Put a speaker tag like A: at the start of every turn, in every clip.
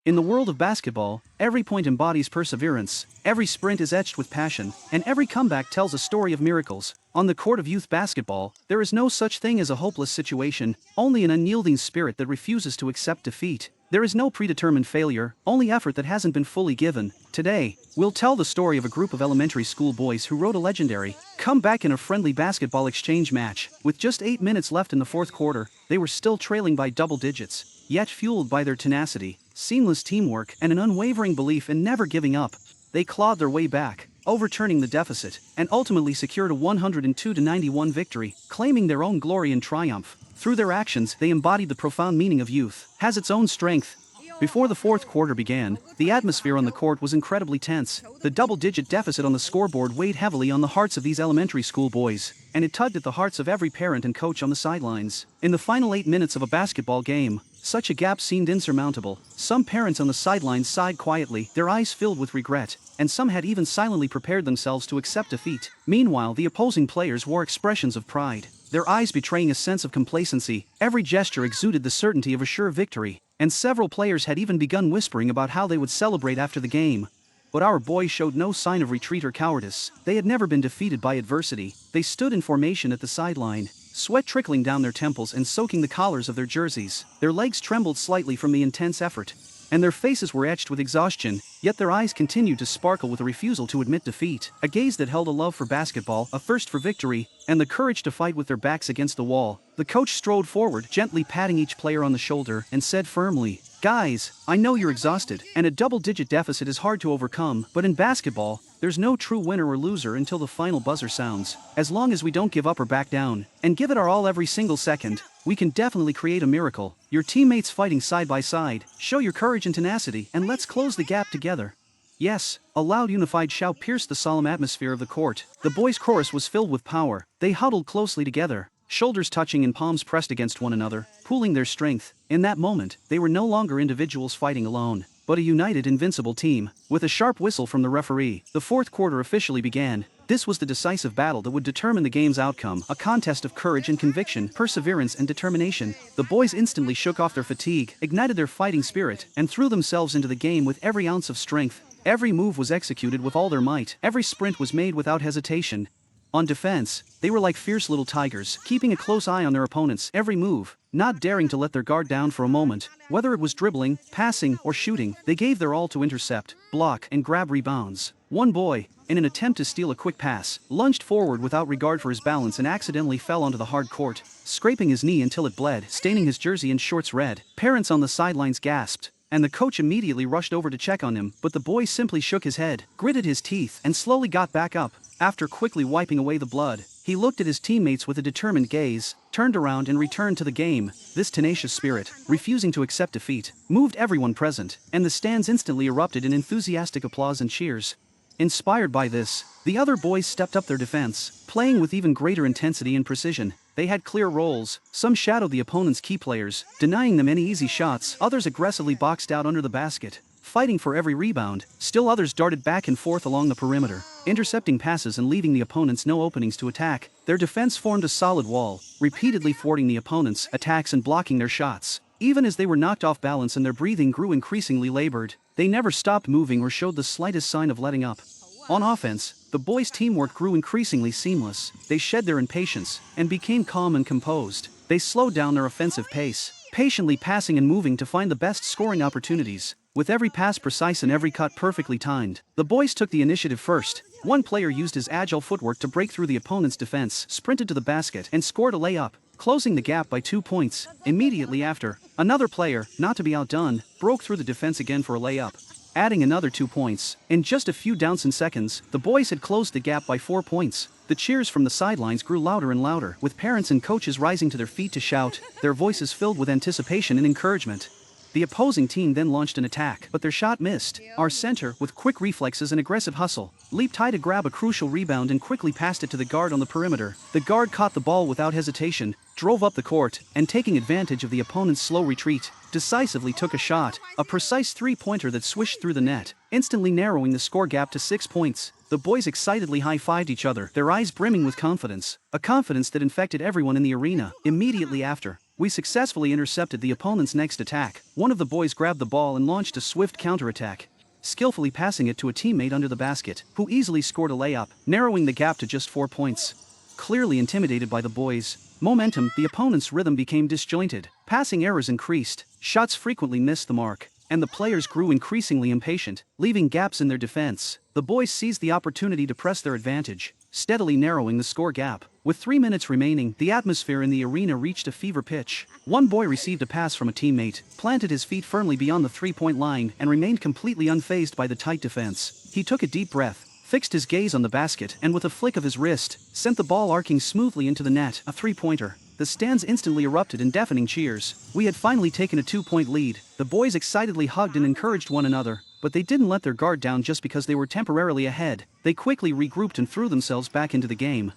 A: In the world of basketball, every point embodies perseverance, every sprint is etched with passion, and every comeback tells a story of miracles. On the court of youth basketball, there is no such thing as a hopeless situation, only an unyielding spirit that refuses to accept defeat. There is no predetermined failure, only effort that hasn't been fully given. Today, we'll tell the story of a group of elementary school boys who wrote a legendary comeback in a friendly basketball exchange match. With just 8 minutes left in the fourth quarter, they were still trailing by double digits, yet fueled by their tenacity, seamless teamwork, and an unwavering belief in never giving up, they clawed their way back, overturning the deficit, and ultimately secured a 102-91 victory, claiming their own glory and triumph. Through their actions, they embodied the profound meaning of youth, has its own strength. Before the fourth quarter began, the atmosphere on the court was incredibly tense. The double-digit deficit on the scoreboard weighed heavily on the hearts of these elementary school boys, and it tugged at the hearts of every parent and coach on the sidelines. In the final 8 minutes of a basketball game, such a gap seemed insurmountable. Some parents on the sidelines sighed quietly, their eyes filled with regret, and some had even silently prepared themselves to accept defeat. Meanwhile, the opposing players wore expressions of pride, their eyes betraying a sense of complacency. Every gesture exuded the certainty of a sure victory, and several players had even begun whispering about how they would celebrate after the game. But our boys showed no sign of retreat or cowardice. They had never been defeated by adversity. They stood in formation at the sideline, sweat trickling down their temples and soaking the collars of their jerseys. Their legs trembled slightly from the intense effort, and their faces were etched with exhaustion, yet their eyes continued to sparkle with a refusal to admit defeat. A gaze that held a love for basketball, a thirst for victory, and the courage to fight with their backs against the wall. The coach strode forward, gently patting each player on the shoulder, and said firmly, "Guys, I know you're exhausted, and a double-digit deficit is hard to overcome, but in basketball, there's no true winner or loser until the final buzzer sounds. As long as we don't give up or back down, and give it our all every single second, we can definitely create a miracle. Your teammates fighting side by side, show your courage and tenacity, and let's close the gap together." Yes, a loud unified shout pierced the solemn atmosphere of the court. The boys' chorus was filled with power. They huddled closely together, shoulders touching and palms pressed against one another, pooling their strength. In that moment, they were no longer individuals fighting alone, but a united, invincible team. With a sharp whistle from the referee, the fourth quarter officially began. This was the decisive battle that would determine the game's outcome, a contest of courage and conviction, perseverance and determination. The boys instantly shook off their fatigue, ignited their fighting spirit, and threw themselves into the game with every ounce of strength. Every move was executed with all their might, every sprint was made without hesitation. On defense, they were like fierce little tigers, keeping a close eye on their opponents' every move, not daring to let their guard down for a moment. Whether it was dribbling, passing, or shooting, they gave their all to intercept, block, and grab rebounds. One boy, in an attempt to steal a quick pass, lunged forward without regard for his balance and accidentally fell onto the hard court, scraping his knee until it bled, staining his jersey and shorts red. Parents on the sidelines gasped, and the coach immediately rushed over to check on him, but the boy simply shook his head, gritted his teeth, and slowly got back up. After quickly wiping away the blood, he looked at his teammates with a determined gaze, turned around and returned to the game. This tenacious spirit, refusing to accept defeat, moved everyone present, and the stands instantly erupted in enthusiastic applause and cheers. Inspired by this, the other boys stepped up their defense, playing with even greater intensity and precision. They had clear roles. Some shadowed the opponent's key players, denying them any easy shots. Others aggressively boxed out under the basket, fighting for every rebound. Still others darted back and forth along the perimeter, intercepting passes and leaving the opponents no openings to attack. Their defense formed a solid wall, repeatedly thwarting the opponent's attacks and blocking their shots. Even as they were knocked off balance and their breathing grew increasingly labored, they never stopped moving or showed the slightest sign of letting up. On offense, the boys' teamwork grew increasingly seamless. They shed their impatience and became calm and composed. They slowed down their offensive pace, patiently passing and moving to find the best scoring opportunities. With every pass precise and every cut perfectly timed, the boys took the initiative first. One player used his agile footwork to break through the opponent's defense, sprinted to the basket, and scored a layup, closing the gap by 2 points. Immediately after, another player, not to be outdone, broke through the defense again for a layup, adding another 2 points. In just a few downson seconds, the boys had closed the gap by 4 points. The cheers from the sidelines grew louder and louder, with parents and coaches rising to their feet to shout, their voices filled with anticipation and encouragement. The opposing team then launched an attack, but their shot missed. Our center, with quick reflexes and aggressive hustle, leaped high to grab a crucial rebound and quickly passed it to the guard on the perimeter. The guard caught the ball without hesitation, drove up the court, and taking advantage of the opponent's slow retreat, decisively took a shot, a precise three-pointer that swished through the net, instantly narrowing the score gap to 6 points. The boys excitedly high-fived each other, their eyes brimming with confidence, a confidence that infected everyone in the arena. Immediately after, We successfully intercepted the opponent's next attack. One of the boys grabbed the ball and launched a swift counterattack, skillfully passing it to a teammate under the basket, who easily scored a layup, narrowing the gap to just 4 points. Clearly intimidated by the boys' momentum, the opponent's rhythm became disjointed. Passing errors increased, shots frequently missed the mark, and the players grew increasingly impatient, leaving gaps in their defense. The boys seized the opportunity to press their advantage, steadily narrowing the score gap. With 3 minutes remaining, the atmosphere in the arena reached a fever pitch. One boy received a pass from a teammate, planted his feet firmly beyond the three-point line, and remained completely unfazed by the tight defense. He took a deep breath, fixed his gaze on the basket, and with a flick of his wrist, sent the ball arcing smoothly into the net, a three-pointer. The stands instantly erupted in deafening cheers. We had finally taken a 2-point lead. The boys excitedly hugged and encouraged one another, but they didn't let their guard down just because they were temporarily ahead. They quickly regrouped and threw themselves back into the game.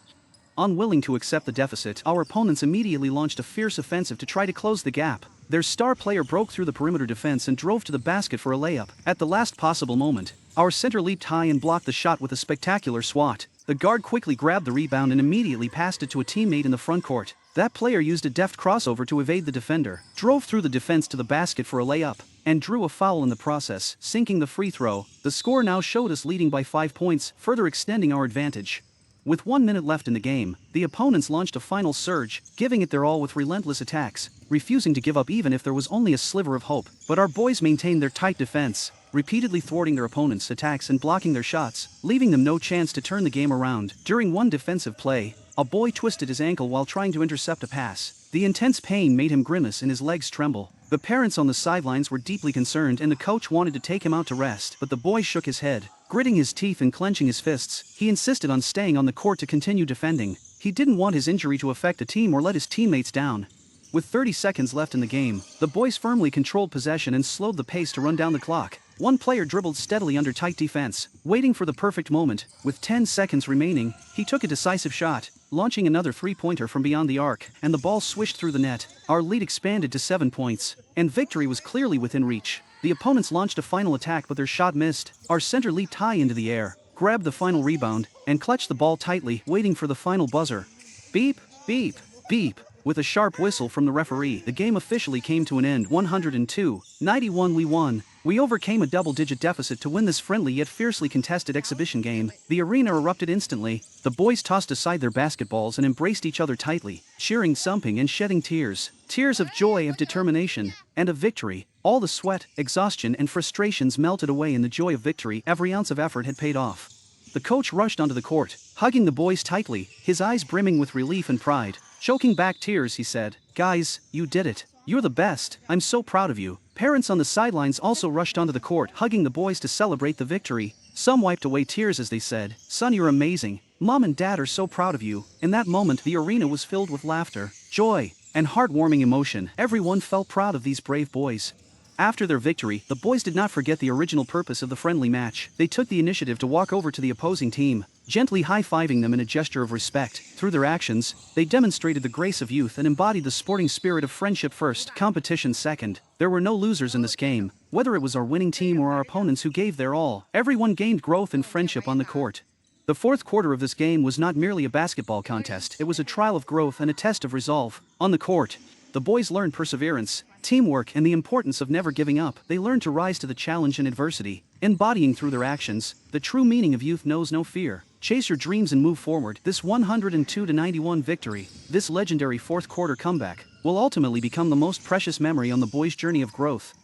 A: Unwilling to accept the deficit, our opponents immediately launched a fierce offensive to try to close the gap. Their star player broke through the perimeter defense and drove to the basket for a layup. At the last possible moment, our center leaped high and blocked the shot with a spectacular swat. The guard quickly grabbed the rebound and immediately passed it to a teammate in the front court. That player used a deft crossover to evade the defender, drove through the defense to the basket for a layup, and drew a foul in the process, sinking the free throw. The score now showed us leading by 5 points, further extending our advantage. With 1 minute left in the game, the opponents launched a final surge, giving it their all with relentless attacks, refusing to give up even if there was only a sliver of hope. But our boys maintained their tight defense, repeatedly thwarting their opponents' attacks and blocking their shots, leaving them no chance to turn the game around. During one defensive play, a boy twisted his ankle while trying to intercept a pass. The intense pain made him grimace and his legs tremble. The parents on the sidelines were deeply concerned and the coach wanted to take him out to rest, but the boy shook his head. Gritting his teeth and clenching his fists, he insisted on staying on the court to continue defending. He didn't want his injury to affect the team or let his teammates down. With 30 seconds left in the game, the boys firmly controlled possession and slowed the pace to run down the clock. One player dribbled steadily under tight defense, waiting for the perfect moment. With 10 seconds remaining, he took a decisive shot, launching another three-pointer from beyond the arc, and the ball swished through the net. Our lead expanded to 7 points, and victory was clearly within reach. The opponents launched a final attack but their shot missed. Our center leaped high into the air, grabbed the final rebound, and clutched the ball tightly, waiting for the final buzzer. Beep, beep, beep. With a sharp whistle from the referee, the game officially came to an end. 102-91 we won. We overcame a double-digit deficit to win this friendly yet fiercely contested exhibition game. The arena erupted instantly. The boys tossed aside their basketballs and embraced each other tightly, cheering, thumping, and shedding tears. Tears of joy, of determination, and of victory. All the sweat, exhaustion, and frustrations melted away in the joy of victory. Every ounce of effort had paid off. The coach rushed onto the court, hugging the boys tightly, his eyes brimming with relief and pride. Choking back tears, he said, "Guys, you did it. You're the best. I'm so proud of you." Parents on the sidelines also rushed onto the court, hugging the boys to celebrate the victory. Some wiped away tears as they said, "Son, you're amazing. Mom and Dad are so proud of you." In that moment, the arena was filled with laughter, joy, and heartwarming emotion. Everyone felt proud of these brave boys. After their victory, the boys did not forget the original purpose of the friendly match. They took the initiative to walk over to the opposing team, gently high-fiving them in a gesture of respect. Through their actions, they demonstrated the grace of youth and embodied the sporting spirit of friendship first, competition second. There were no losers in this game, whether it was our winning team or our opponents who gave their all. Everyone gained growth and friendship on the court. The fourth quarter of this game was not merely a basketball contest, it was a trial of growth and a test of resolve. On the court, the boys learned perseverance, teamwork, and the importance of never giving up. They learned to rise to the challenge and adversity, embodying through their actions the true meaning of youth knows no fear. Chase your dreams and move forward. This 102-91 victory, this legendary fourth quarter comeback, will ultimately become the most precious memory on the boys' journey of growth.